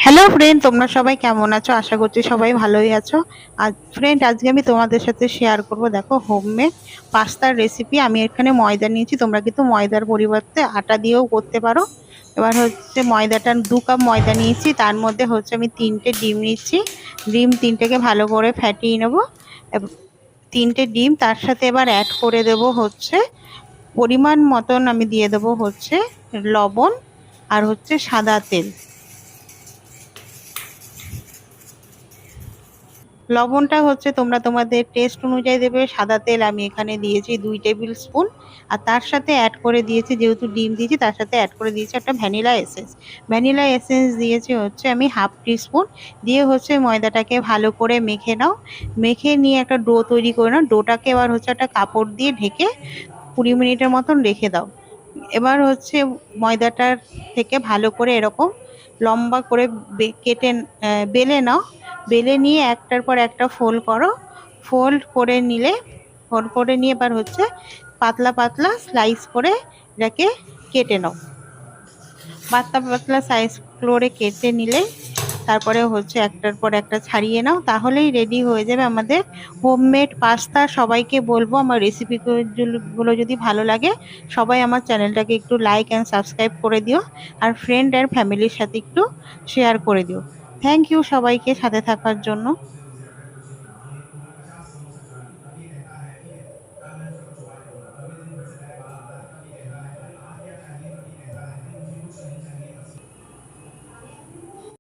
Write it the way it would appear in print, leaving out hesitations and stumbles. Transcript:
Hello friend, তোমরা সবাই কেমন আছো? আশা করছি সবাই ভালোই আছো। আজ ফ্রেন্ড, আজকে আমি তোমাদের সাথে শেয়ার করব, দেখো, হোমমেড পাস্তার রেসিপি। আমি এখানে ময়দা নিয়েছি, তোমরা কিন্তু ময়দার পরিবর্তে আটা দিয়েও করতে পারো। এবার হচ্ছে ময়দাটা 2 কাপ ময়দা নিয়েছি, তার মধ্যে হচ্ছে আমি 3টে ডিম নিচ্ছি। ডিম 3টেকে ভালো করে ফ্যাটিয়ে নেবো। 3টে ডিম, তার সাথে এবার অ্যাড করে দেব হচ্ছে পরিমাণ মতন, আমি দিয়ে দেবো হচ্ছে লবণ আর হচ্ছে সাদা তেল। লবণটা হচ্ছে তোমরা তোমাদের টেস্ট অনুযায়ী দেবে। সাদা তেল আমি এখানে দিয়েছি 2 টেবিল স্পুন। আর তার সাথে অ্যাড করে দিয়েছি, যেহেতু ডিম দিয়েছি তার সাথে অ্যাড করে দিয়েছি একটা ভ্যানিলা এসেন্স। ভ্যানিলা এসেন্স দিয়েছি হচ্ছে আমি 1/2 টিস্পুন। দিয়ে হচ্ছে ময়দাটাকে ভালো করে মেখে নাও। মেখে নিয়ে একটা ডো তৈরি করে নাও। ডোটাকে এবার হচ্ছে একটা কাপড় দিয়ে ঢেকে 20 মিনিটের মতন রেখে দাও। এবার হচ্ছে ময়দাটার থেকে ভালো করে এরকম লম্বা করে কেটে বেলে নাও। বেলে নিয়ে একটার পর একটা ফোল্ড করো। ফোল্ড করে নিয়ে এবার হচ্ছে পাতলা পাতলা স্লাইস করে এটাকে কেটে নাও। পাতলা পাতলা সাইজ করে কেটে নিলে তারপরে হচ্ছে একটার পর একটা ছাড়িয়ে নাও, তাহলেই রেডি হয়ে যাবে আমাদের হোমমেড পাস্তা। সবাইকে বলবো আমার রেসিপিগুলো যদি ভালো লাগে, সবাই আমার চ্যানেলটাকে একটু লাইক অ্যান্ড সাবস্ক্রাইব করে দিও। আর ফ্রেন্ড আর ফ্যামিলির সাথে একটু শেয়ার করে দিও। থ্যাংক ইউ সবাইকে সাথে থাকার জন্য।